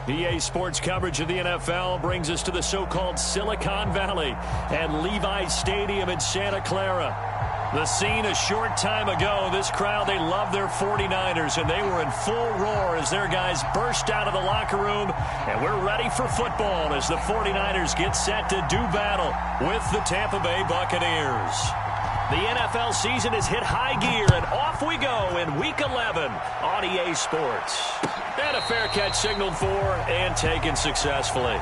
EA Sports coverage of the NFL brings us to the so-called Silicon Valley and Levi's Stadium in Santa Clara. The scene a short time ago, this crowd, they love their 49ers, and they were in full roar as their guys burst out of the locker room, and we're ready for football as the 49ers get set to do battle with the Tampa Bay Buccaneers. The NFL season has hit high gear, and off we go in Week 11 on EA Sports. And a fair catch signaled for and taken successfully.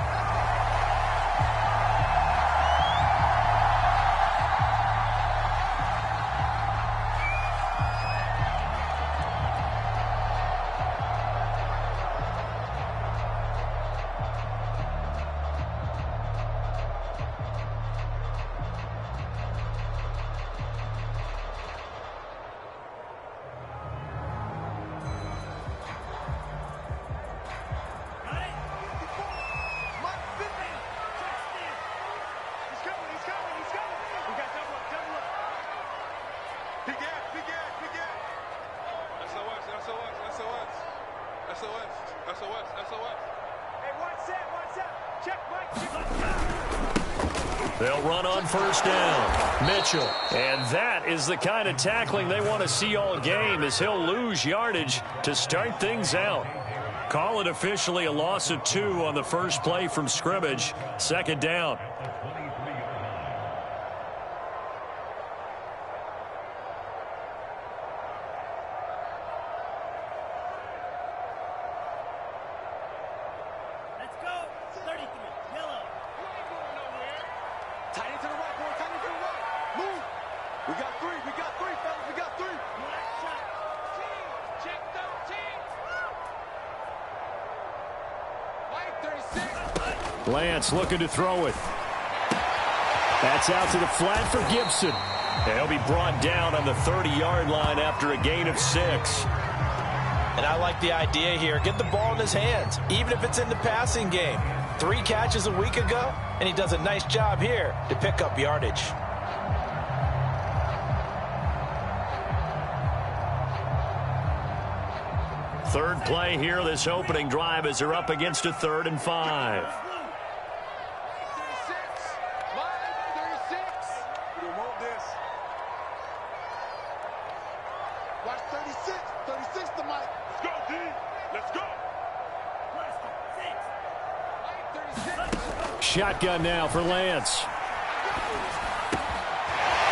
They'll run on first down. Mitchell. And that is the kind of tackling they want to see all game, as he'll lose yardage to start things out. Call it officially a loss of 2 on the first play from scrimmage. Second down. Lance looking to throw it. That's out to the flat for Gibson. And he'll be brought down on the 30-yard line after a gain of 6. And I like the idea here. Get the ball in his hands, even if it's in the passing game. 3 catches a week ago, and he does a nice job here to pick up yardage. Third play here, this opening drive, as they're up against a 3rd and 5. Shotgun now for Lance.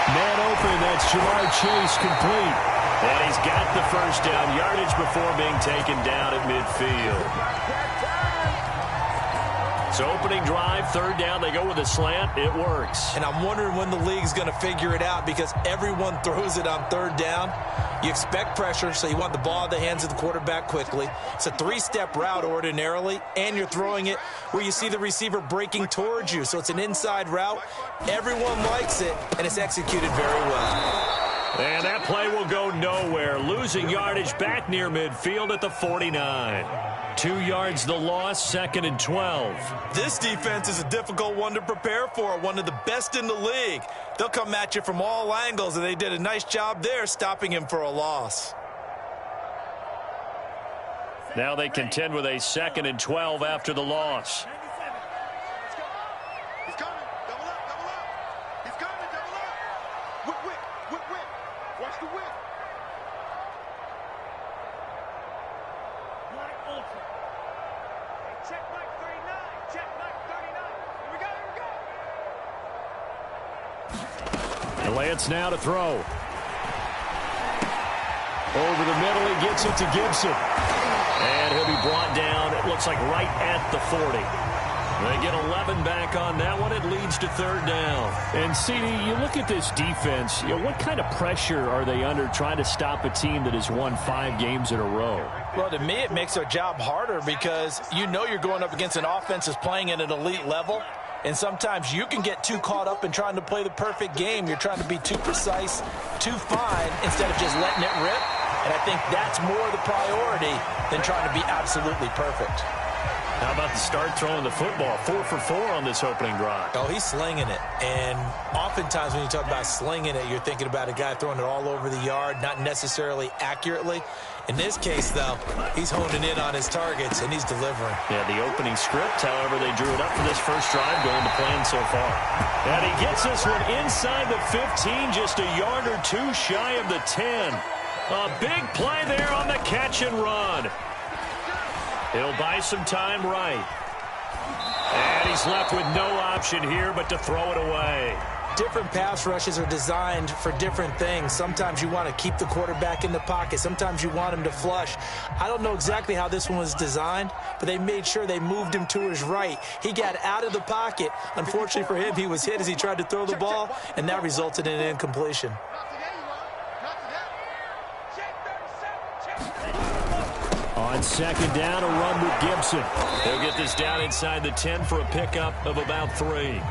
Man open, that's Jamar Chase complete. And he's got the first down yardage before being taken down at midfield. So opening drive, 3rd down, they go with a slant. It works. And I'm wondering when the league's going to figure it out, because everyone throws it on 3rd down. You expect pressure, so you want the ball in the hands of the quarterback quickly. It's a 3-step route ordinarily, and you're throwing it where you see the receiver breaking towards you. So it's an inside route. Everyone likes it, and it's executed very well. And that play will go nowhere. Losing yardage back near midfield at the 49. 2 yards the loss, 2nd and 12. This defense is a difficult one to prepare for, one of the best in the league. They'll come at you from all angles, and they did a nice job there stopping him for a loss. Now they contend with a 2nd and 12 after the loss. Lance now to throw. Over the middle, he gets it to Gibson. And he'll be brought down, it looks like right at the 40. They get 11 back on that one. It leads to 3rd down. And, CD, you look at this defense, what kind of pressure are they under trying to stop a team that has won 5 games in a row? Well, to me, it makes their job harder, because you know you're going up against an offense that's playing at an elite level. And sometimes you can get too caught up in trying to play the perfect game. You're trying to be too precise, too fine, instead of just letting it rip. And I think that's more the priority than trying to be absolutely perfect. How about the start throwing the football? 4 for 4 on this opening drive. Oh, he's slinging it. And oftentimes when you talk about slinging it, you're thinking about a guy throwing it all over the yard, not necessarily accurately. In this case, though, he's honing in on his targets, and he's delivering. Yeah, the opening script, however, they drew it up for this first drive, going to plan so far. And he gets this one inside the 15, just a yard or two shy of the 10. A big play there on the catch and run. He'll buy some time right. And he's left with no option here but to throw it away. Different pass rushes are designed for different things. Sometimes you want to keep the quarterback in the pocket. Sometimes you want him to flush. I don't know exactly how this one was designed, but they made sure they moved him to his right. He got out of the pocket. Unfortunately for him, he was hit as he tried to throw the ball, and that resulted in an incompletion. On second down, a run with Gibson. He'll get this down inside the 10 for a pickup of about 3.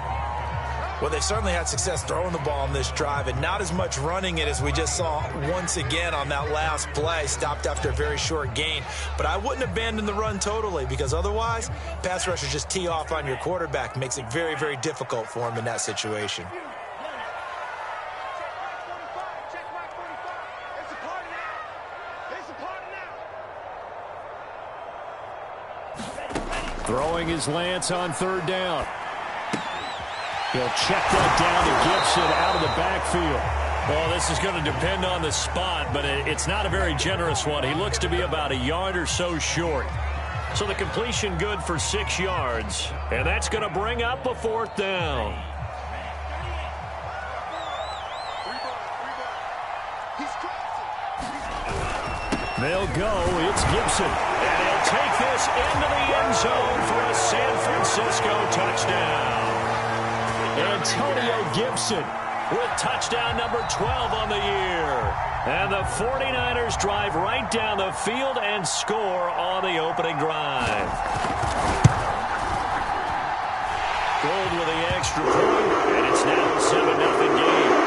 Well, they certainly had success throwing the ball on this drive, and not as much running it as we just saw once again on that last play. Stopped after a very short gain. But I wouldn't abandon the run totally, because otherwise, pass rushers just tee off on your quarterback. Makes it very, very difficult for him in that situation. Throwing his Lance on third down. He'll check that down to Gibson out of the backfield. Well, this is going to depend on the spot, but it's not a very generous one. He looks to be about a yard or so short. So the completion good for 6 yards, and that's going to bring up a 4th down. They'll go. It's Gibson. And he'll take this into the end zone for a San Francisco touchdown. Antonio Gibson with touchdown number 12 on the year. And the 49ers drive right down the field and score on the opening drive. Gold with the extra point, and it's now a 7-0 game.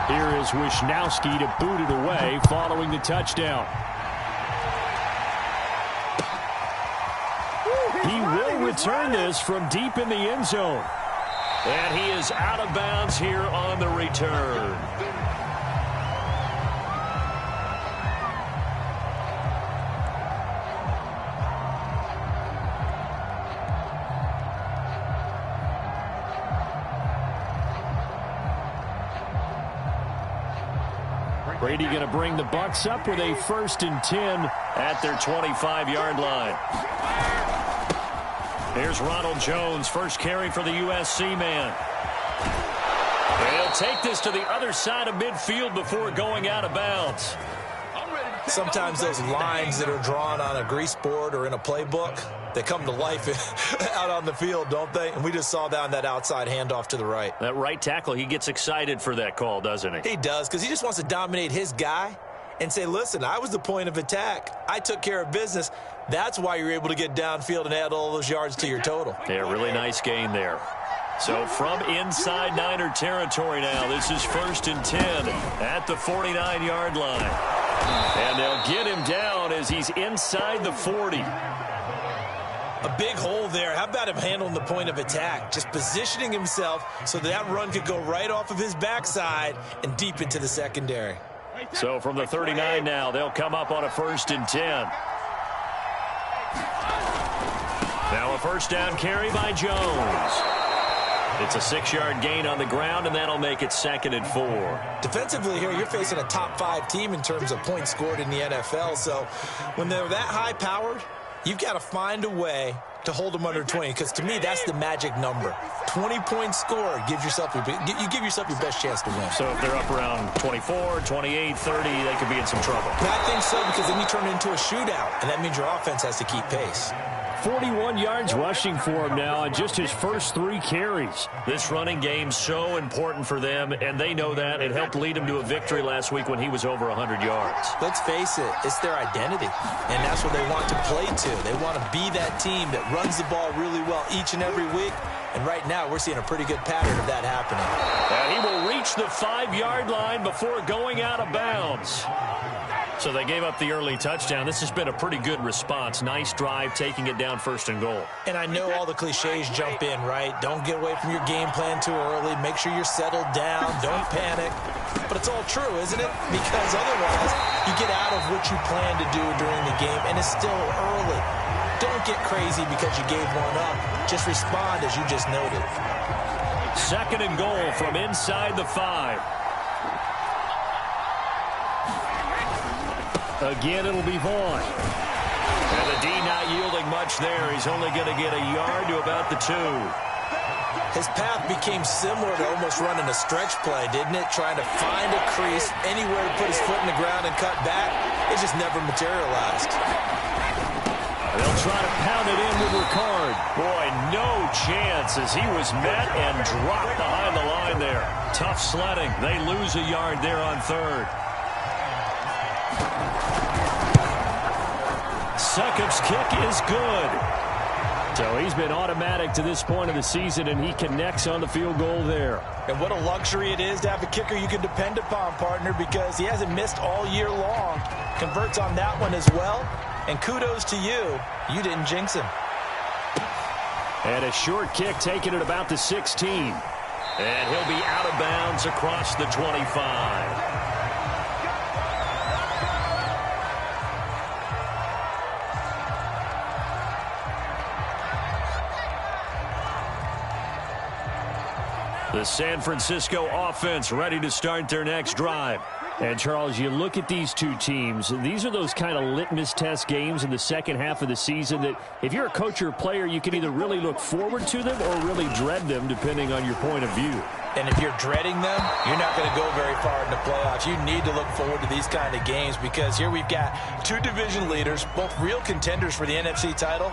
Here is Wisnowski to boot it away following the touchdown. He will return this from deep in the end zone. And he is out of bounds here on the return. Brady going to bring the Bucs up with a 1st and 10 at their 25-yard line. Here's Ronald Jones, first carry for the USC man. He'll take this to the other side of midfield before going out of bounds. Sometimes those lines that are drawn on a grease board or in a playbook, they come to life out on the field, don't they? And we just saw that on that outside handoff to the right. That right tackle, he gets excited for that call, doesn't he? He does, because he just wants to dominate his guy and say, listen, I was the point of attack. I took care of business. That's why you're able to get downfield and add all those yards to your total. Yeah, really nice gain there. So from inside Niner territory now, this is 1st and 10 at the 49-yard line. And they'll get him down as he's inside the 40. A big hole there. How about him handling the point of attack? Just positioning himself so that run could go right off of his backside and deep into the secondary. So from the 39 now, they'll come up on a 1st and 10. Now a 1st down carry by Jones. It's a 6-yard gain on the ground, and that'll make it 2nd and 4. Defensively here, you're facing a top-5 team in terms of points scored in the NFL. So when they're that high-powered, you've got to find a way to hold them under 20, because to me, that's the magic number. 20 points scored gives yourself you give yourself your best chance to win. So if they're up around 24, 28, 30, they could be in some trouble. I think so, because then you turn it into a shootout, and that means your offense has to keep pace. 41 yards rushing for him now on just his first 3 carries. This running game so important for them, and they know that. It helped lead him to a victory last week when he was over 100 yards. Let's face it, it's their identity, and that's what they want to play to. They want to be that team that runs the ball really well each and every week, and right now we're seeing a pretty good pattern of that happening. And he will reach the 5-yard line before going out of bounds. So they gave up the early touchdown. This has been a pretty good response. Nice drive, taking it down 1st and goal. And I know all the cliches jump in, right? Don't get away from your game plan too early. Make sure you're settled down. Don't panic. But it's all true, isn't it? Because otherwise, you get out of what you plan to do during the game, and it's still early. Don't get crazy because you gave one up. Just respond as you just noted. 2nd and goal from inside the 5. Again, it'll be Vaughn. And the D not yielding much there. He's only going to get a yard to about the 2. His path became similar to almost running a stretch play, didn't it? Trying to find a crease, anywhere to put his foot in the ground and cut back. It just never materialized. They'll try to pound it in with Ricard. Boy, no chance as he was met and dropped behind the line there. Tough sledding. They lose a yard there on 3rd. Succop's kick is good. So he's been automatic to this point of the season, and he connects on the field goal there. And what a luxury it is to have a kicker you can depend upon, partner, because he hasn't missed all year long. Converts on that one as well. And kudos to you. You didn't jinx him. And a short kick taken at about the 16. And he'll be out of bounds across the 25. The San Francisco offense ready to start their next drive. And, Charles, you look at these two teams, these are those kind of litmus test games in the second half of the season that if you're a coach or a player, you can either really look forward to them or really dread them, depending on your point of view. And if you're dreading them, you're not going to go very far in the playoffs. You need to look forward to these kind of games because here we've got 2 division leaders, both real contenders for the NFC title.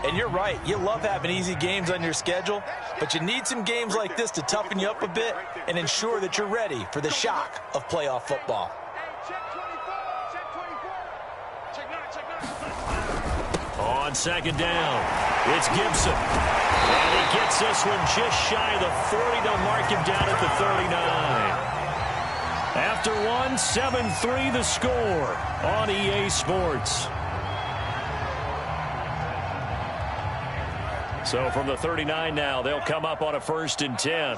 And you're right, you love having easy games on your schedule, but you need some games like this to toughen you up a bit and ensure that you're ready for the shock of playoff football. On 2nd down, it's Gibson. And he gets this one just shy of the 40. They'll mark him down at the 39. After one, 7-3 the score on EA Sports. So from the 39 now, they'll come up on a 1st and 10.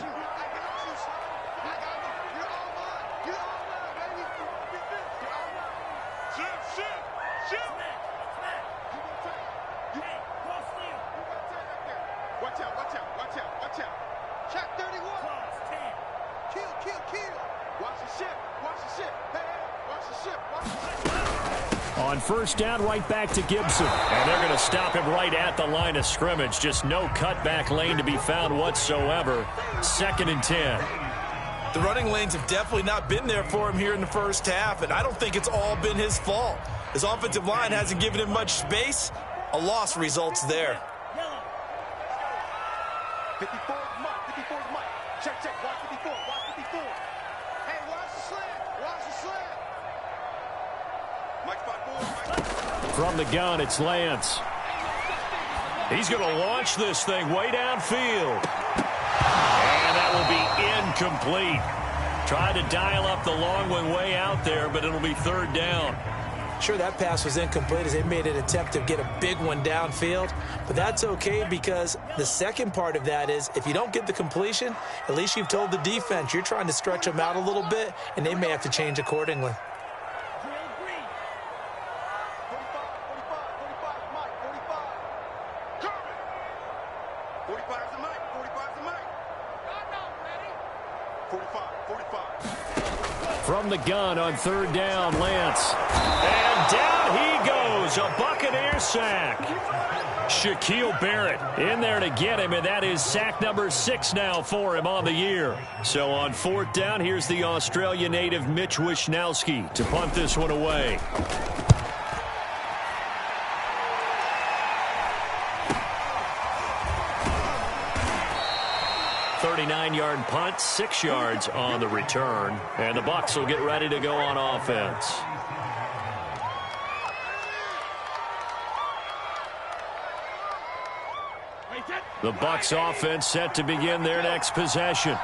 On 1st down, right back to Gibson. And they're going to stop him right at the line of scrimmage. Just no cutback lane to be found whatsoever. 2nd and 10. The running lanes have definitely not been there for him here in the first half, and I don't think it's all been his fault. His offensive line hasn't given him much space. A loss results there. 54 is Mike. 54 is Mike. Check. Watch 54. Watch 54. Hey, watch the slant. Watch the slant. Mike 5-4. From the gun, it's Lance. He's going to launch this thing way downfield. And that will be incomplete. Tried to dial up the long one way out there, but it'll be 3rd down. Sure, that pass was incomplete as they made an attempt to get a big one downfield. But that's okay because the second part of that is if you don't get the completion, at least you've told the defense you're trying to stretch them out a little bit, and they may have to change accordingly. 45. From the gun on 3rd down, Lance. And down he goes, a Buccaneers sack. Shaquille Barrett in there to get him, and that is sack number 6 now for him on the year. So on 4th down, here's the Australia native Mitch Wishnowsky to punt this one away. 39-yard punt, 6 yards on the return. And the Bucs will get ready to go on offense. The Bucs offense set to begin their next possession.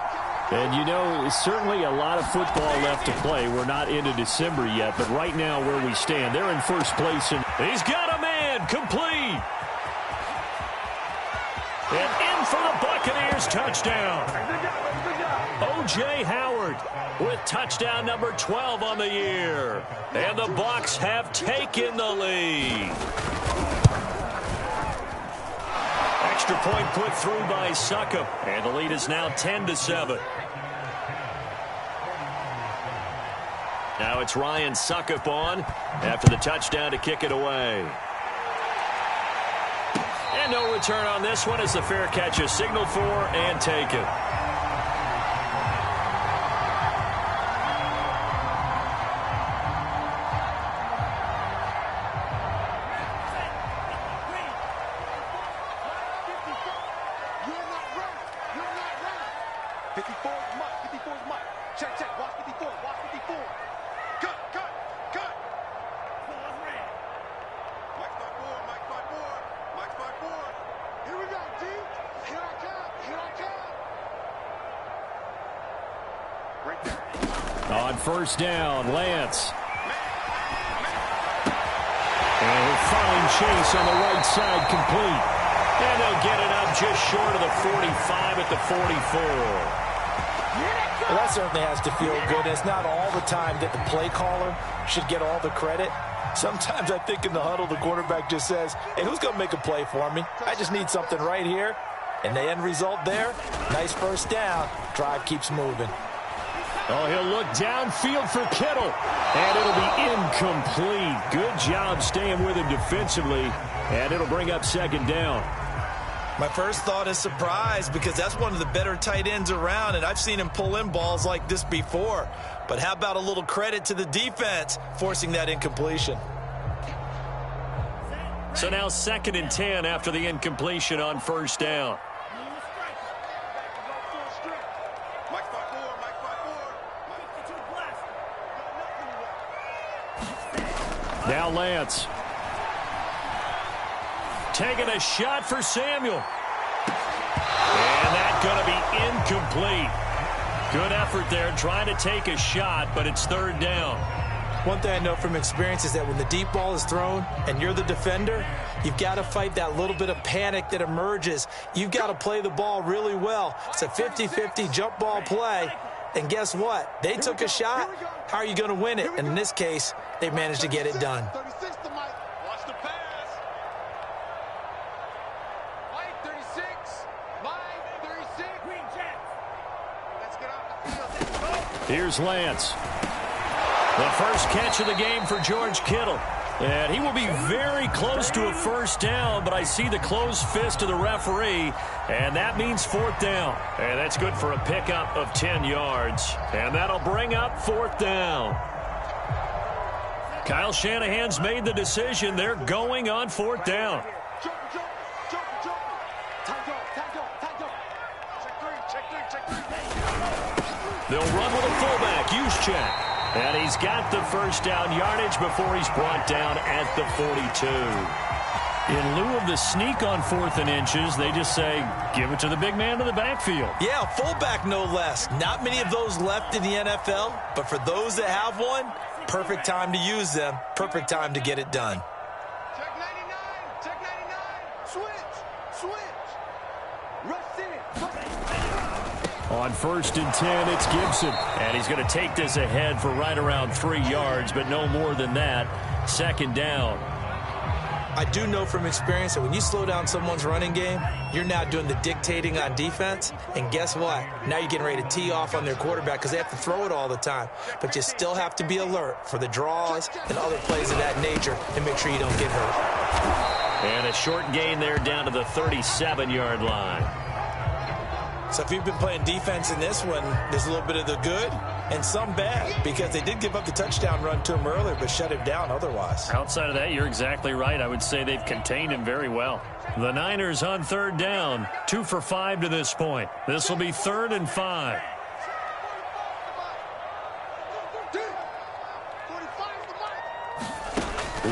And, you know, certainly a lot of football left to play. We're not into December yet, but right now where we stand, they're in first place. And he's got a man, complete. And in for the Buccaneers, touchdown. O.J. Howard with touchdown number 12 on the year. And the Bucs have taken the lead. Extra point put through by Succop, and the lead is now 10-7. Now it's Ryan Succop on after the touchdown to kick it away. And no return on this one as the fair catch is signaled for and taken. On first down, Lance. And a fine chase on the right side, complete. And they'll get it up just short of the 45 at the 44. Well, that certainly has to feel good. It's not all the time that the play caller should get all the credit. Sometimes I think in the huddle, the quarterback just says, hey, who's going to make a play for me? I just need something right here. And the end result there, nice first down. Drive keeps moving. Oh, he'll look downfield for Kittle. And it'll be incomplete. Good job staying with him defensively. And it'll bring up second down. My first thought is surprise because that's one of the better tight ends around, and I've seen him pull in balls like this before. But how about a little credit to the defense forcing that incompletion? So now 2nd and 10 after the incompletion on first down. Now Lance. Taking a shot for Samuel. And that's going to be incomplete. Good effort there trying to take a shot, but it's third down. One thing I know from experience is that when the deep ball is thrown and you're the defender, you've got to fight that little bit of panic that emerges. You've got to play the ball really well. It's a 50-50 jump ball play. And guess what? They took a shot. How are you going to win it? And in this case, they managed to get it done. Here's Lance. The first catch of the game for George Kittle. And he will be very close to a first down, but I see the closed fist of the referee, and that means fourth down. And that's good for a pickup of 10 yards. And that'll bring up fourth down. Kyle Shanahan's made the decision. They're going on fourth down. They'll run with a fullback, Juszczyk. And he's got the first down yardage before he's brought down at the 42. In lieu of the sneak on 4th and inches, they just say, give it to the big man in the backfield. Yeah, fullback no less. Not many of those left in the NFL, but for those that have one, perfect time to use them. Perfect time to get it done. Check 99, check 99. Switch. Rush in. On 1st and 10, it's Gibson. And he's going to take this ahead for right around 3 yards, but no more than that. Second down. I do know from experience that when you slow down someone's running game, you're now doing the dictating on defense. And guess what? Now you're getting ready to tee off on their quarterback because they have to throw it all the time. But you still have to be alert for the draws and other plays of that nature and make sure you don't get hurt. And a short gain there down to the 37-yard line. So if you've been playing defense in this one, there's a little bit of the good and some bad, because they did give up the touchdown run to him earlier, but shut him down otherwise. Outside of that, you're exactly right. I would say they've contained him very well. The Niners on third down, 2 for 5 to this point. This will be 3rd and 5.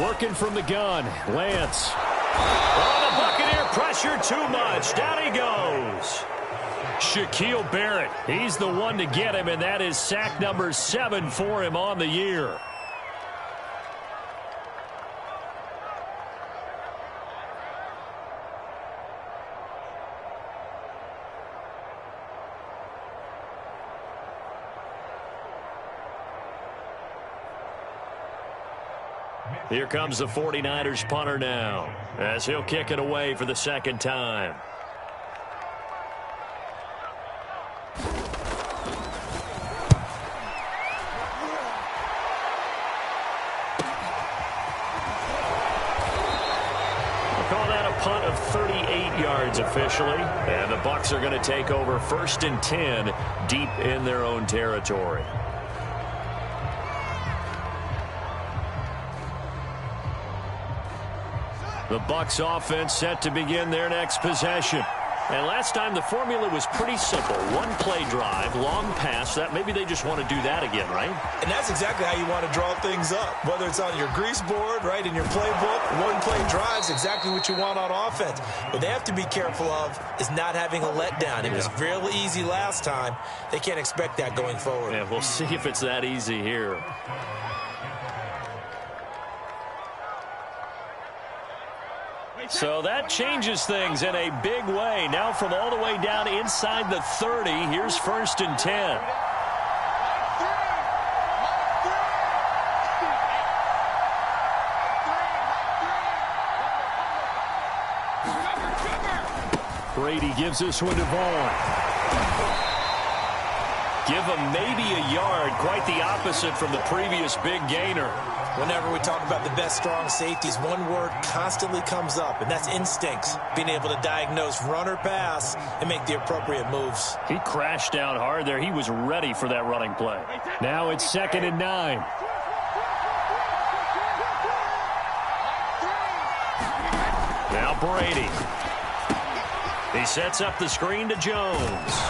Working from the gun, Lance. Oh, the Buccaneer pressure too much. Down he goes. Shaquille Barrett, he's the one to get him, and that is sack number 7 for him on the year. Here comes the 49ers punter now, as he'll kick it away for the second time. We'll call that a punt of 38 yards officially, and the Bucs are going to take over 1st and 10 deep in their own territory. The Bucs offense set to begin their next possession. And last time the formula was pretty simple. One play drive, long pass. That maybe they just want to do that again, right? And that's exactly how you want to draw things up. Whether it's on your grease board, right, in your playbook, one play drive is exactly what you want on offense. What they have to be careful of is not having a letdown. It was real easy last time. They can't expect that going forward. Yeah, we'll see if it's that easy here. So that changes things in a big way. Now from all the way down inside the 30, here's 1st and 10. Brady gives this one to Vaughn. Give him maybe a yard, quite the opposite from the previous big gainer. Whenever we talk about the best strong safeties, one word constantly comes up, and that's instincts. Being able to diagnose run or pass and make the appropriate moves. He crashed down hard there. He was ready for that running play. Now it's 2nd and 9. Now Brady. He sets up the screen to Jones.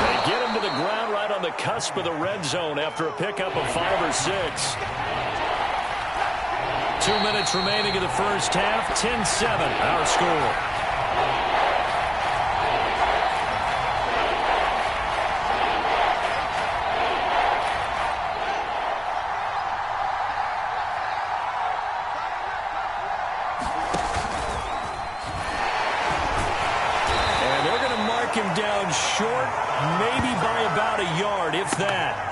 They get him to the ground right on the cusp of the red zone after a pickup of 5 or 6. 2 minutes remaining in the first half. 10-7, our score. And they're going to mark him down short, maybe by about a yard, if that.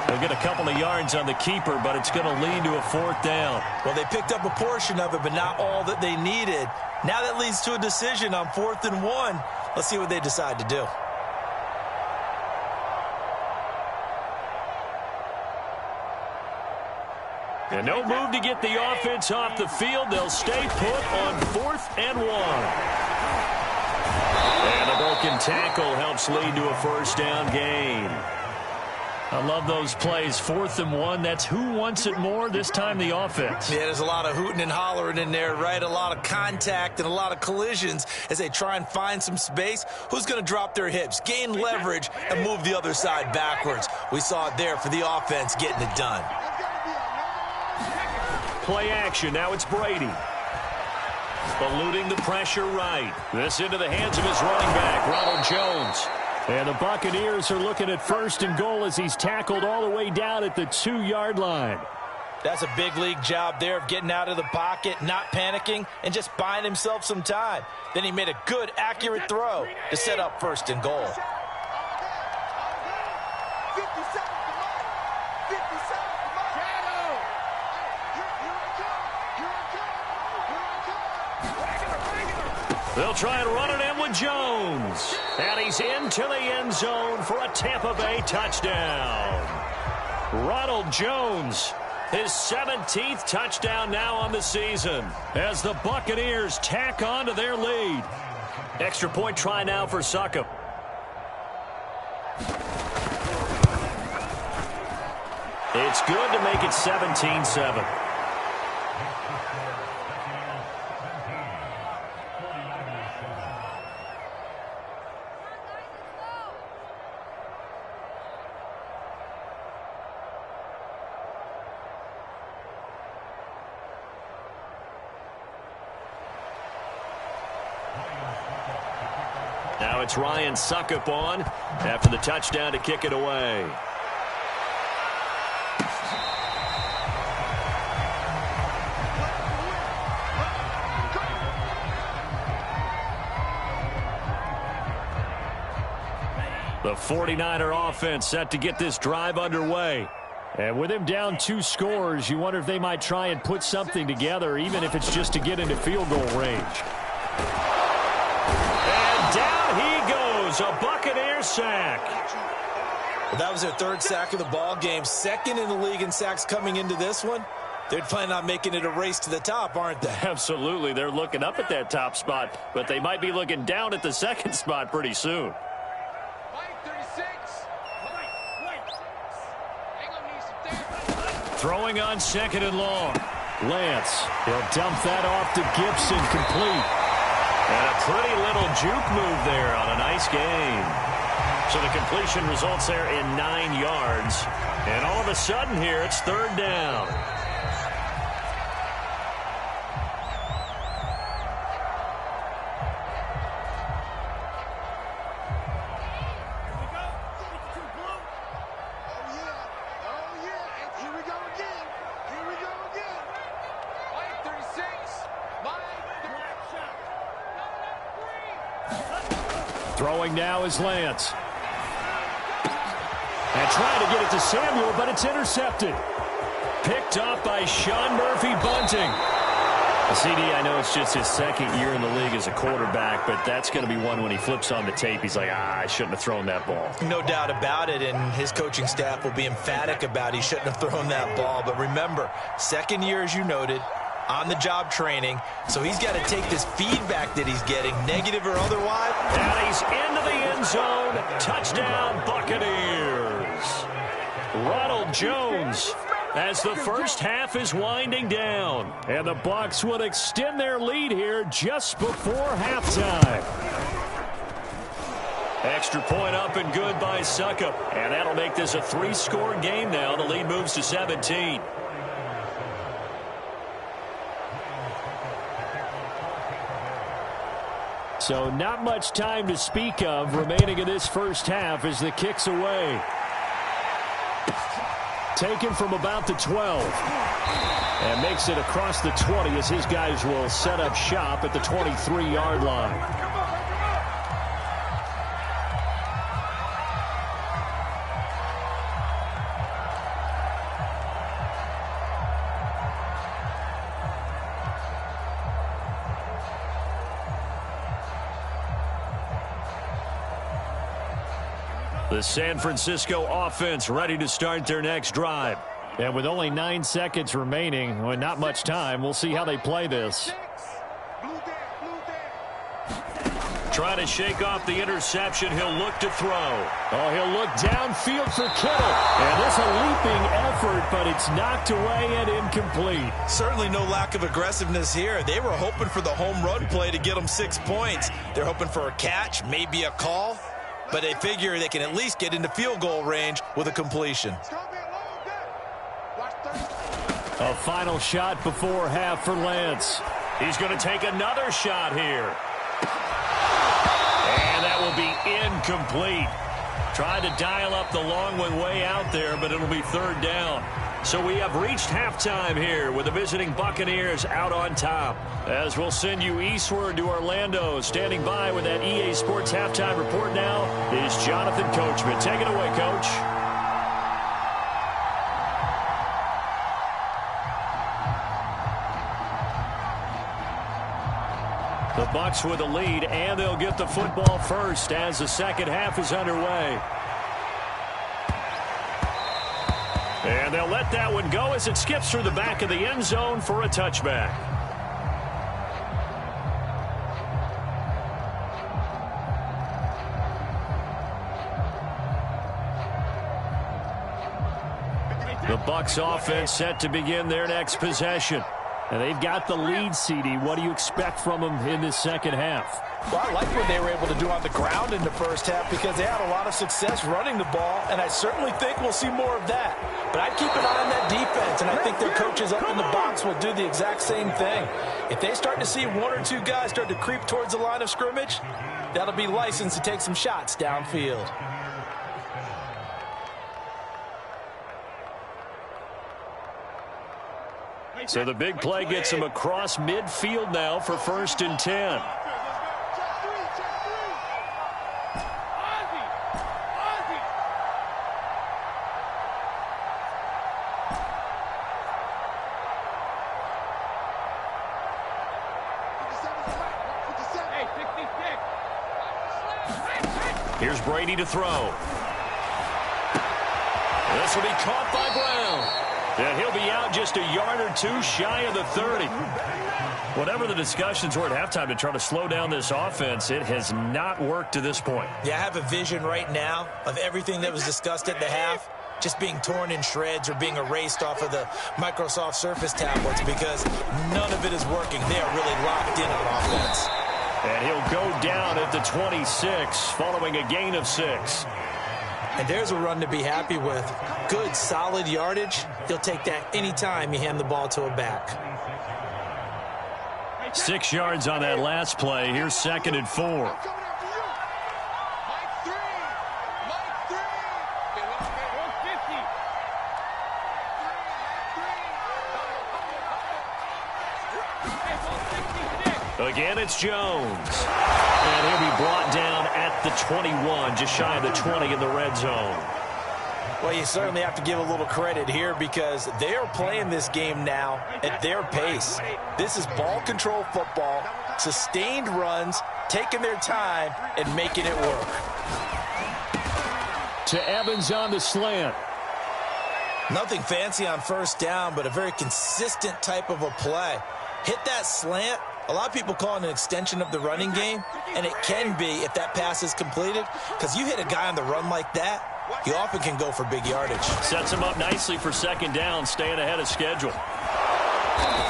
They'll get a couple of yards on the keeper, but it's going to lead to a 4th down. Well, they picked up a portion of it, but not all that they needed. Now that leads to a decision on 4th and 1. Let's see what they decide to do. And no move to get the offense off the field. They'll stay put on 4th and 1. And a broken tackle helps lead to a 1st down gain. I love those plays. 4th and 1. That's who wants it more, this time the offense. Yeah, there's a lot of hooting and hollering in there, right? A lot of contact and a lot of collisions as they try and find some space. Who's going to drop their hips, gain leverage, and move the other side backwards? We saw it there for the offense getting it done. Play action. Now it's Brady. Eluding the pressure right. This into the hands of his running back, Ronald Jones. And the Buccaneers are looking at 1st and goal as he's tackled all the way down at the 2-yard line. That's a big league job there of getting out of the pocket, not panicking, and just buying himself some time. Then he made a good, accurate throw to set up 1st and goal. They'll try and run it in with Jones. And he's into the end zone for a Tampa Bay touchdown. Ronald Jones, his 17th touchdown now on the season as the Buccaneers tack on to their lead. Extra point try now for Succop. It's good to make it 17-7. Now it's Ryan Suckup on after the touchdown to kick it away. The 49er offense set to get this drive underway. And with him down 2 scores, you wonder if they might try and put something together, even if it's just to get into field goal range. And down he goes, a Buccaneers sack. Well, that was their 3rd sack of the ball game. 2nd in the league in sacks coming into this one. They're planning on making it a race to the top, aren't they? Absolutely. They're looking up at that top spot, but they might be looking down at the 2nd spot pretty soon. Throwing on 2nd and long. Lance, he'll dump that off to Gibson, complete. And a pretty little juke move there on a nice game. So the completion results there in 9 yards. And all of a sudden here, it's 3rd down. Throwing now is Lance. And trying to get it to Samuel, but it's intercepted. Picked off by Sean Murphy-Bunting. CD, I know it's just his 2nd year in the league as a quarterback, but that's going to be one when he flips on the tape. He's like, I shouldn't have thrown that ball. No doubt about it, and his coaching staff will be emphatic about he shouldn't have thrown that ball. But remember, 2nd year, as you noted, on-the-job training, so he's got to take this feedback that he's getting, negative or otherwise. And he's into the end zone. Touchdown, Buccaneers. Ronald Jones as the first half is winding down. And the Bucs would extend their lead here just before halftime. Extra point up and good by Suckup. And that'll make this a 3-score game now. The lead moves to 17. So not much time to speak of remaining in this first half as the kick's away. Taken from about the 12. And makes it across the 20 as his guys will set up shop at the 23-yard line. The San Francisco offense ready to start their next drive. And with only 9 seconds remaining, well, not much time, we'll see how they play this. Trying to shake off the interception. He'll look to throw. Oh, he'll look downfield for Kittle. And this a leaping effort, but it's knocked away and incomplete. Certainly no lack of aggressiveness here. They were hoping for the home run play to get them 6 points. They're hoping for a catch, maybe a call. But they figure they can at least get into field goal range with a completion. A final shot before half for Lance. He's going to take another shot here. And that will be incomplete. Tried to dial up the long one way out there, but it'll be 3rd down. So we have reached halftime here with the visiting Buccaneers out on top. As we'll send you eastward to Orlando. Standing by with that EA Sports halftime report now is Jonathan Coachman. Take it away, Coach. The Bucs with the lead, and they'll get the football first as the second half is underway. And they'll let that one go as it skips through the back of the end zone for a touchback. The Bucs offense set to begin their next possession. And they've got the lead, CD. What do you expect from them in this second half? Well, I like what they were able to do on the ground in the first half because they had a lot of success running the ball, and I certainly think we'll see more of that. But I'd keep an eye on that defense, and I think their coaches up in the box will do the exact same thing. If they start to see one or two guys start to creep towards the line of scrimmage, that'll be licensed to take some shots downfield. So the big play gets him across midfield now for 1st and 10. Here's Brady to throw. This will be caught by Brown. And he'll be out just a yard or two shy of the 30. Whatever the discussions were at halftime to try to slow down this offense, it has not worked to this point. Yeah, I have a vision right now of everything that was discussed at the half just being torn in shreds or being erased off of the Microsoft Surface tablets because none of it is working. They are really locked in on offense. And he'll go down at the 26 following a gain of 6. And there's a run to be happy with. Good, solid yardage. He'll take that anytime you hand the ball to a back. 6 yards on that last play. Here's 2nd and 4. Again, it's Jones. And he'll be brought down at the 21, just shy of the 20 in the red zone. Well, you certainly have to give a little credit here because they are playing this game now at their pace. This is ball control football, sustained runs, taking their time, and making it work. To Evans on the slant. Nothing fancy on 1st down, but a very consistent type of a play. Hit that slant. A lot of people call it an extension of the running game, and it can be if that pass is completed, because you hit a guy on the run like that, you often can go for big yardage. Sets him up nicely for 2nd down, staying ahead of schedule.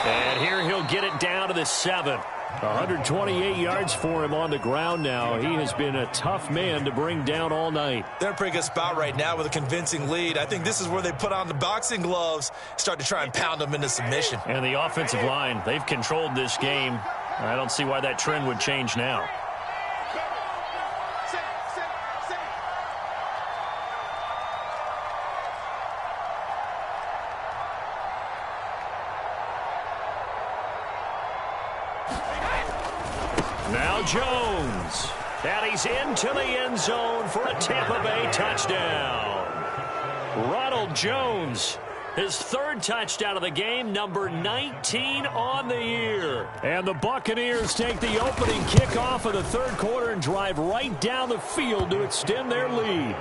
And here he'll get it down to the 7. 128 yards for him on the ground now. He has been a tough man to bring down all night. They're in a pretty good spot right now with a convincing lead. I think this is where they put on the boxing gloves, start to try and pound them into submission. And the offensive line, they've controlled this game. I don't see why that trend would change now. Now Jones. And he's into the end zone for a Tampa Bay touchdown. Ronald Jones, his 3rd touchdown of the game, number 19 on the year. And the Buccaneers take the opening kickoff of the 3rd quarter and drive right down the field to extend their lead.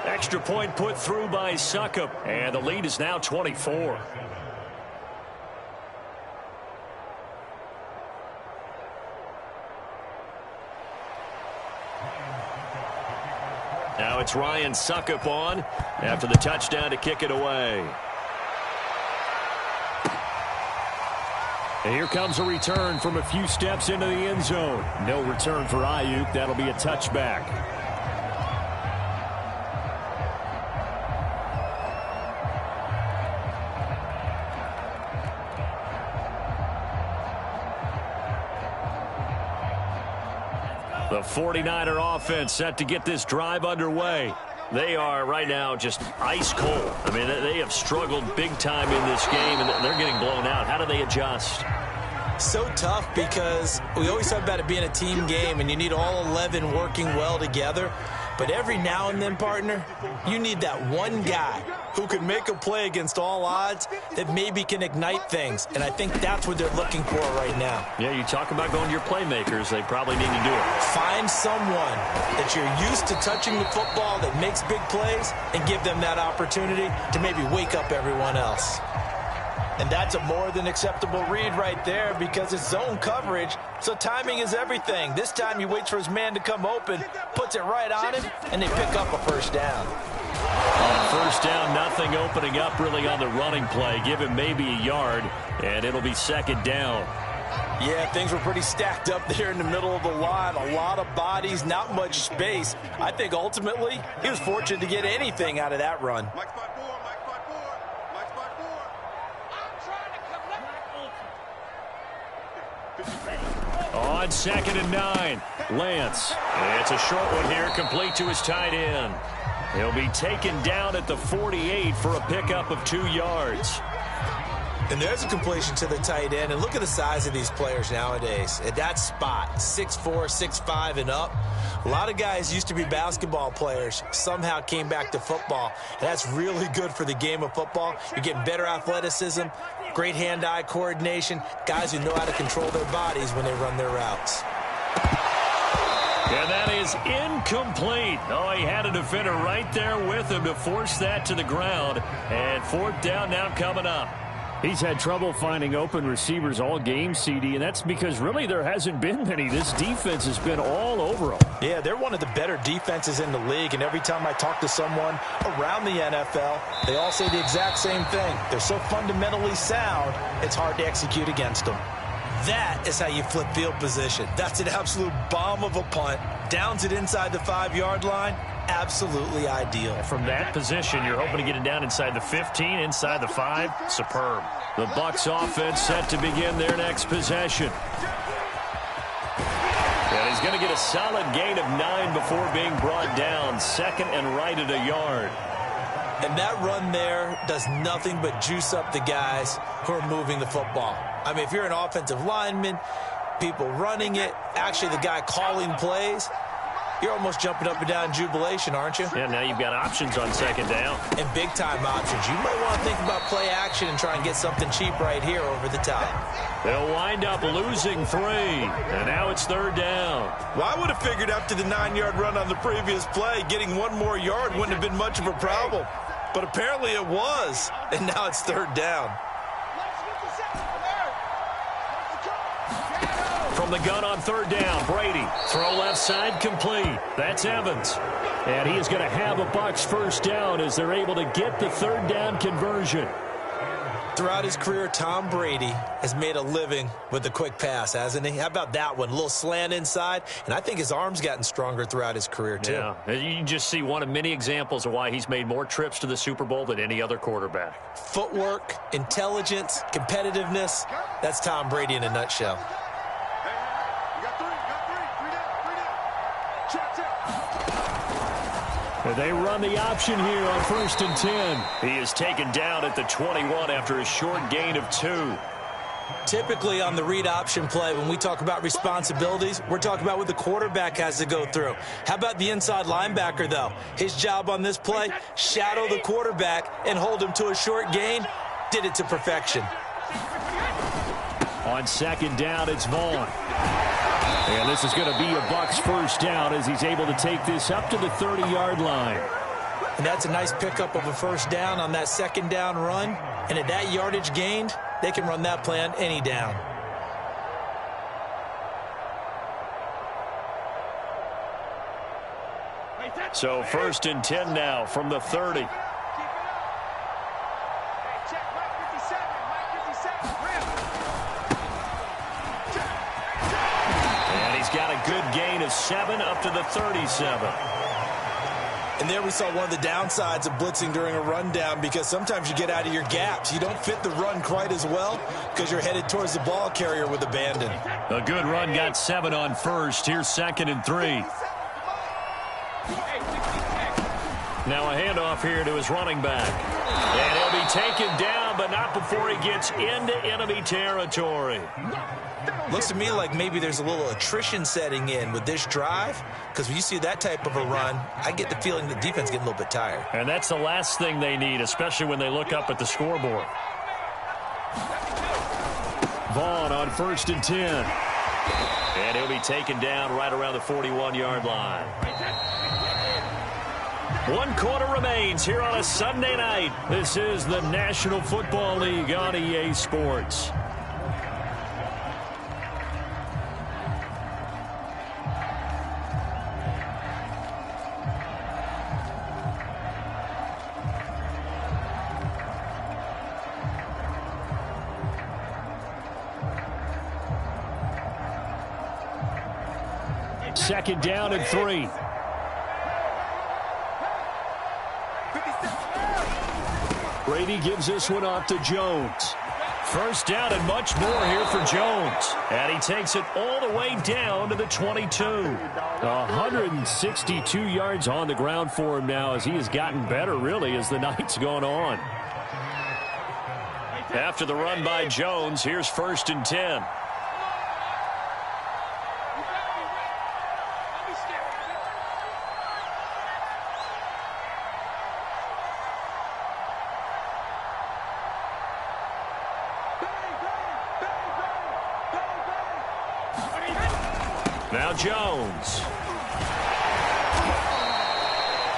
Extra point put through by Suckup, and the lead is now 24. Now it's Ryan Suckup on after the touchdown to kick it away. And here comes a return from a few steps into the end zone. No return for Ayuk. That'll be a touchback. The 49er offense set to get this drive underway. They are right now just ice cold. I mean, they have struggled big time in this game, and they're getting blown out. How do they adjust? So tough because we always talk about it being a team game, and you need all 11 working well together. But every now and then, partner, you need that one guy who can make a play against all odds that maybe can ignite things. And I think that's what they're looking for right now. Yeah, you talk about going to your playmakers. They probably need to do it. Find someone that you're used to touching the football that makes big plays and give them that opportunity to maybe wake up everyone else. And that's a more than acceptable read right there because it's zone coverage, so timing is everything. This time he waits for his man to come open, puts it right on him, and they pick up a 1st down. On first down, nothing opening up really on the running play. Give him maybe a yard, and it'll be second down. Yeah, things were pretty stacked up there in the middle of the line. A lot of bodies, not much space. I think ultimately he was fortunate to get anything out of that run. Mike's by four. Mike's by four. Mike's by four. I'm trying to collect. On 2nd and 9, Lance. It's a short one here, complete to his tight end. He'll be taken down at the 48 for a pickup of 2 yards. And there's a completion to the tight end. And look at the size of these players nowadays. At that spot, 6'4", 6'5", and up. A lot of guys used to be basketball players, somehow came back to football. And that's really good for the game of football. You're getting better athleticism, great hand-eye coordination, guys who know how to control their bodies when they run their routes. And that is incomplete. Oh, he had a defender right there with him to force that to the ground. And 4th down now coming up. He's had trouble finding open receivers all game, CD, and that's because really there hasn't been many. This defense has been all over them. Yeah, they're one of the better defenses in the league, and every time I talk to someone around the NFL, they all say the exact same thing. They're so fundamentally sound, it's hard to execute against them. That is how you flip field position. That's an absolute bomb of a punt. Downs it inside the 5-yard line. Absolutely ideal. From that position, you're hoping to get it down inside the 15, inside the 5. Superb. The Bucs offense set to begin their next possession. And he's going to get a solid gain of 9 before being brought down. 2nd and right at a yard. And that run there does nothing but juice up the guys who are moving the football. I mean, if you're an offensive lineman, people running it, actually the guy calling plays, you're almost jumping up and down in jubilation, aren't you? Yeah, now you've got options on 2nd down. And big-time options. You might want to think about play action and try and get something cheap right here over the top. They'll wind up losing 3, and now it's 3rd down. Well, I would have figured after the 9-yard run on the previous play, getting 1 more yard wouldn't have been much of a problem. But apparently it was, and now it's 3rd down. From the gun on 3rd down, Brady. Throw left side, complete. That's Evans. And he is going to have a Bucs first down as they're able to get the 3rd down conversion. Throughout his career, Tom Brady has made a living with the quick pass, hasn't he? How about that one? A little slant inside, and I think his arm's gotten stronger throughout his career, too. Yeah, you can just see one of many examples of why he's made more trips to the Super Bowl than any other quarterback. Footwork, intelligence, competitiveness, that's Tom Brady in a nutshell. They run the option here on 1st and 10. He is taken down at the 21 after a short gain of 2. Typically on the read option play, when we talk about responsibilities, we're talking about what the quarterback has to go through. How about the inside linebacker, though? His job on this play, shadow the quarterback and hold him to a short gain. Did it to perfection. On 2nd down, it's Vaughn. And this is going to be a Bucs first down as he's able to take this up to the 30-yard line. And that's a nice pickup of a first down on that 2nd down run. And at that yardage gained, they can run that play on any down. So 1st and 10 now from the 30. Got a good gain of 7 up to the 37. And there we saw one of the downsides of blitzing during a rundown, because sometimes you get out of your gaps. You don't fit the run quite as well because you're headed towards the ball carrier with abandon. A good run got 7 on 1st. Here's 2nd and 3. Now a handoff here to his running back. And he'll be taken down, but not before he gets into enemy territory. Looks to me like maybe there's a little attrition setting in with this drive, because when you see that type of a run, I get the feeling the defense getting a little bit tired. And that's the last thing they need, especially when they look up at the scoreboard. Vaughn on 1st and 10. And he'll be taken down right around the 41-yard line. 1 quarter remains here on a Sunday night. This is the National Football League on EA Sports. 2nd down and 3. Brady gives this one off to Jones. 1st down and much more here for Jones. And he takes it all the way down to the 22. 162 yards on the ground for him now as he has gotten better, really, as the night's gone on. After the run by Jones, here's 1st and 10. Now Jones.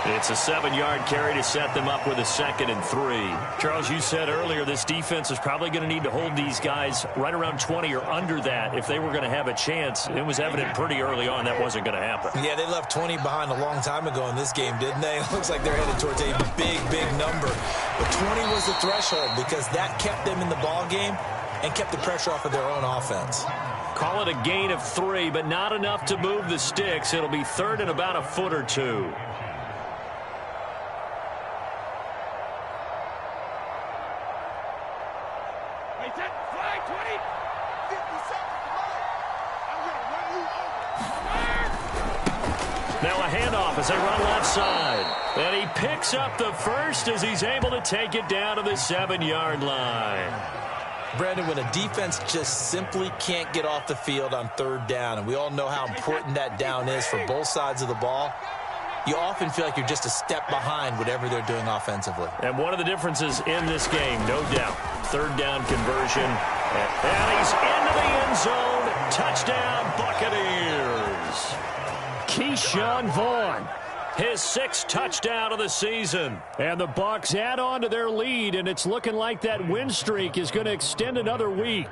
It's a 7-yard carry to set them up with a 2nd and 3. Charles, you said earlier this defense is probably going to need to hold these guys right around 20 or under that if they were going to have a chance. It was evident pretty early on that wasn't going to happen. Yeah, they left 20 behind a long time ago in this game, didn't they? It looks like they're headed towards a big, big number. But 20 was the threshold because that kept them in the ball game and kept the pressure off of their own offense. Call it a gain of 3, but not enough to move the sticks. It'll be 3rd and about a foot or 2. Now a handoff as they run left side. And he picks up the 1st as he's able to take it down to the 7-yard line. Brandon, when a defense just simply can't get off the field on 3rd down, and we all know how important that down is for both sides of the ball, you often feel like you're just a step behind whatever they're doing offensively. And one of the differences in this game, no doubt, 3rd down conversion. And he's into the end zone. Touchdown, Buccaneers. Keyshawn Vaughn, his 6th touchdown of the season. And the Bucs add on to their lead, and it's looking like that win streak is going to extend another week.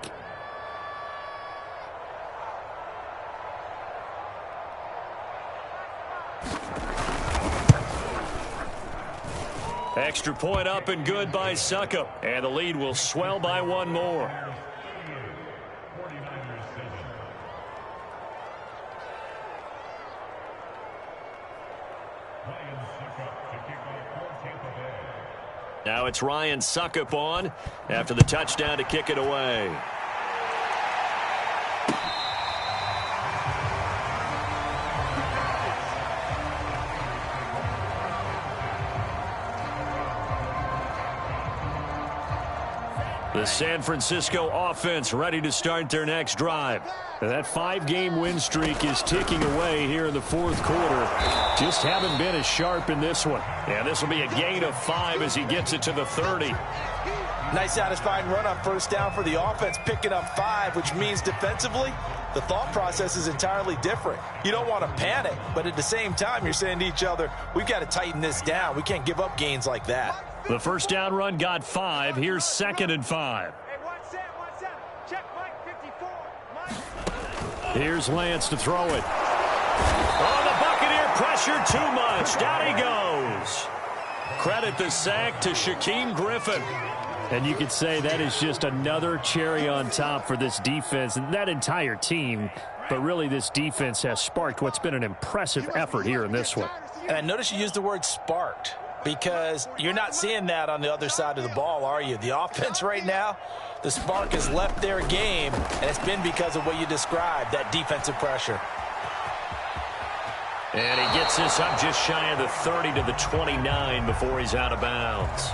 Extra point up and good by Suckup. And the lead will swell by 1 more. Now it's Ryan Suckup on after the touchdown to kick it away. The San Francisco offense ready to start their next drive. That 5-game win streak is ticking away here in the 4th quarter. Just haven't been as sharp in this one. And this will be a gain of 5 as he gets it to the 30. Nice satisfying run on 1st down for the offense, picking up 5, which means defensively, the thought process is entirely different. You don't want to panic, but at the same time, you're saying to each other, we've got to tighten this down. We can't give up gains like that. The 1st down run got 5. Here's 2nd and 5. Check Mike 54. Mike. Here's Lance to throw it. Oh, the Buccaneer pressure too much. Down he goes. Credit the sack to Shaquem Griffin. And you could say that is just another cherry on top for this defense and that entire team. But really, this defense has sparked what's been an impressive effort here in this one. And I notice you used the word sparked, because you're not seeing that on the other side of the ball, are you? The offense right now, the spark has left their game, and it's been because of what you described, that defensive pressure. And he gets this up just shy of the 30 to the 29 before he's out of bounds.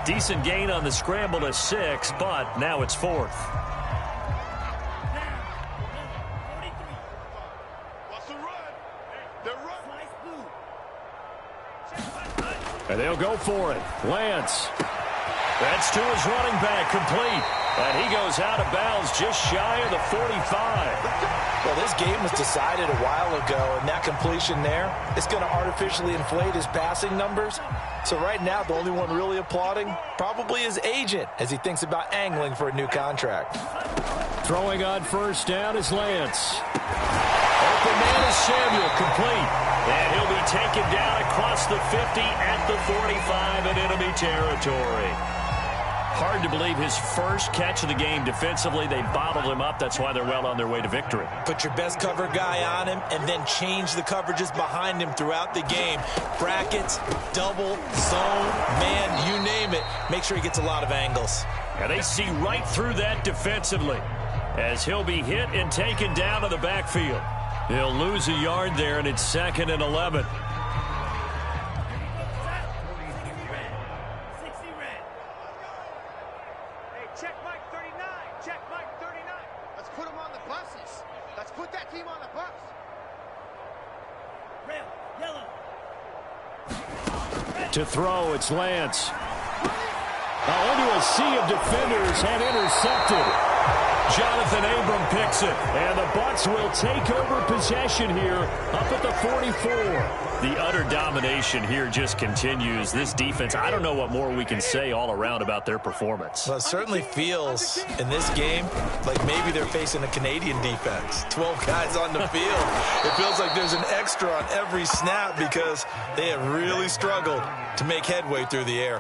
Decent gain on the scramble to 6, but now it's 4th. And they'll go for it. Lance. That's to his running back, complete. And he goes out of bounds just shy of the 45. Well, this game was decided a while ago, and that completion there, it's going to artificially inflate his passing numbers. So right now, the only one really applauding probably his agent as he thinks about angling for a new contract. Throwing on 1st down is Lance. Open man is Samuel, complete. And he'll be taken down across the 50 at the 45 in enemy territory. Hard to believe his first catch of the game defensively. They bottled him up. That's why they're well on their way to victory. Put your best cover guy on him and then change the coverages behind him throughout the game. Brackets, double, zone, man, you name it. Make sure he gets a lot of angles. And they see right through that defensively as he'll be hit and taken down to the backfield. He'll lose a yard there, and it's 2nd and 11. Check Mike 39. Check Mike 39. Let's put him on the buses. Let's put that team on the bus. Red, yellow. To throw, it's Lance. Into a sea of defenders and intercepted. Jonathan Abram picks it, and the Bucs will take over possession here up at the 44. The utter domination here just continues. This defense, I don't know what more we can say all around about their performance. Well, it certainly feels in this game like maybe they're facing a Canadian defense. 12 guys on the field. It feels like there's an extra on every snap because they have really struggled to make headway through the air.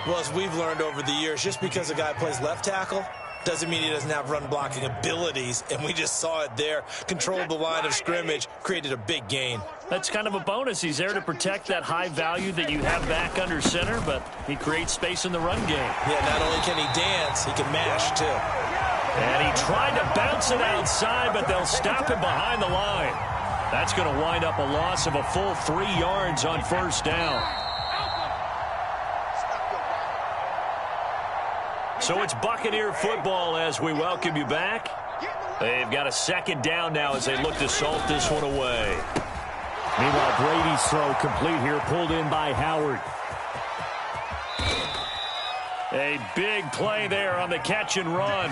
Well, as we've learned over the years, just because a guy plays left tackle doesn't mean he doesn't have run blocking abilities, and we just saw it there. Controlled the line of scrimmage, created a big gain. That's kind of a bonus. He's there to protect that high value that you have back under center, but he creates space in the run game. Yeah, not only can he dance, he can mash, too. And he tried to bounce it outside, but they'll stop him behind the line. That's going to wind up a loss of a full 3 yards on first down. So it's Buccaneer football as we welcome you back. They've got a 2nd down now as they look to salt this one away. Meanwhile, Brady's throw complete here, pulled in by Howard. A big play there on the catch and run.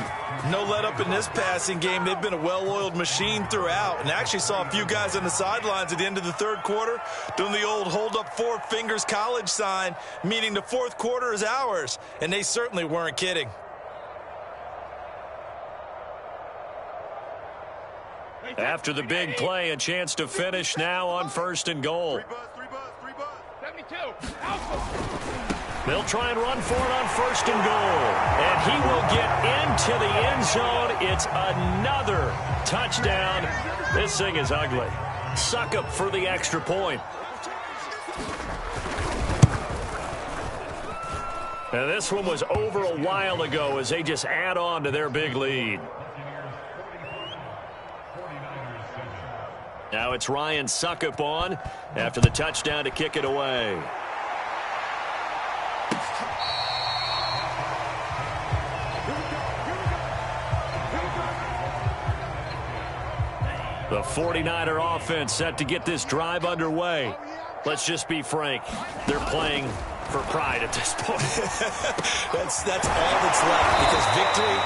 No let up in this passing game. They've been a well-oiled machine throughout, and actually saw a few guys on the sidelines at the end of the 3rd quarter doing the old hold up 4 fingers college sign, meaning the 4th quarter is ours, and they certainly weren't kidding. After the big play, a chance to finish now on 1st and goal. 72. They'll try and run for it on 1st and goal. And he will get into the end zone. It's another touchdown. This thing is ugly. Suckup for the extra point. And this one was over a while ago as they just add on to their big lead. Now it's Ryan Suckup on after the touchdown to kick it away. The 49er offense set to get this drive underway. Let's just be frank. They're playing for pride at this point. That's all that's left, because victory,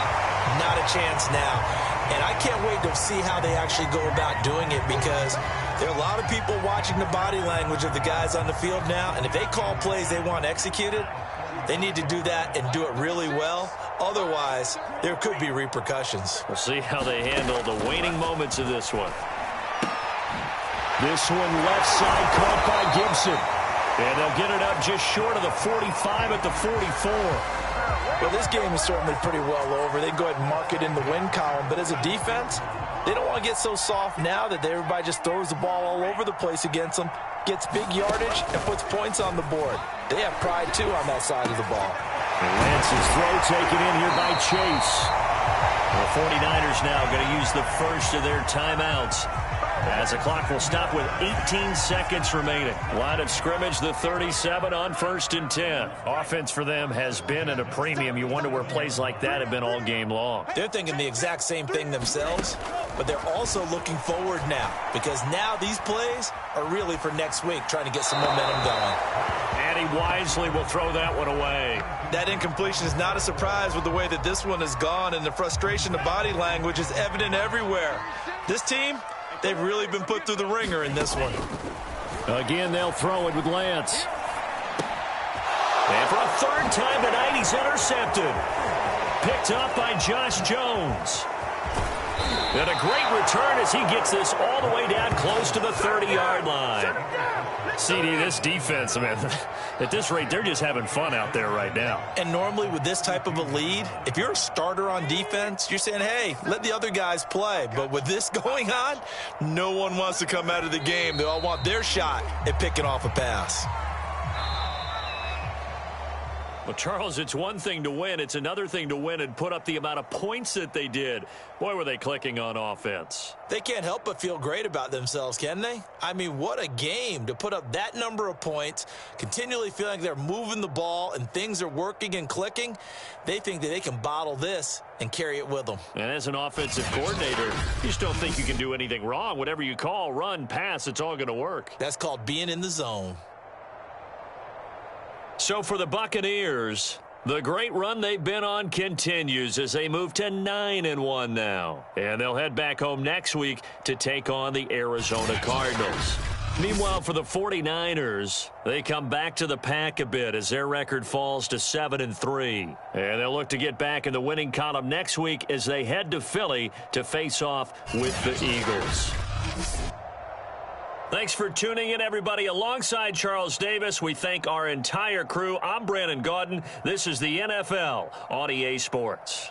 not a chance now. And I can't wait to see how they actually go about doing it, because there are a lot of people watching the body language of the guys on the field now, and if they call plays they want executed, they need to do that and do it really well. Otherwise, there could be repercussions. We'll see how they handle the waning moments of this one. This one left side caught by Gibson. And they'll get it up just short of the 45 at the 44. Well, this game is certainly pretty well over. They can go ahead and mark it in the win column. But as a defense, they don't want to get so soft now that everybody just throws the ball all over the place against them, gets big yardage, and puts points on the board. They have pride, too, on that side of the ball. And Lance's throw taken in here by Chase. The 49ers now going to use the first of their timeouts as the clock will stop with 18 seconds remaining. Line of scrimmage, the 37 on 1st and 10. Offense for them has been at a premium. You wonder where plays like that have been all game long. They're thinking the exact same thing themselves, but they're also looking forward now, because now these plays are really for next week, trying to get some momentum going. And he wisely will throw that one away. That incompletion is not a surprise with the way that this one has gone, and the frustration of body language is evident everywhere. This team, they've really been put through the ringer in this one. Again, they'll throw it with Lance. And for a 3rd time tonight, he's intercepted. Picked up by Josh Jones. And a great return as he gets this all the way down close to the 30-yard line. CD, this defense, man, at this rate, they're just having fun out there right now. And normally with this type of a lead, if you're a starter on defense, you're saying, hey, let the other guys play. But with this going on, no one wants to come out of the game. They all want their shot at picking off a pass. Well, Charles, it's one thing to win. It's another thing to win and put up the amount of points that they did. Boy, were they clicking on offense. They can't help but feel great about themselves, can they? I mean, what a game to put up that number of points, continually feeling like they're moving the ball and things are working and clicking. They think that they can bottle this and carry it with them. And as an offensive coordinator, you just don't think you can do anything wrong. Whatever you call, run, pass, it's all going to work. That's called being in the zone. So for the Buccaneers, the great run they've been on continues as they move to 9-1 now. And they'll head back home next week to take on the Arizona Cardinals. Meanwhile, for the 49ers, they come back to the pack a bit as their record falls to 7-3. And they'll look to get back in the winning column next week as they head to Philly to face off with the Eagles. Thanks for tuning in, everybody. Alongside Charles Davis, we thank our entire crew. I'm Brandon Gaudin. This is the NFL on EA Sports.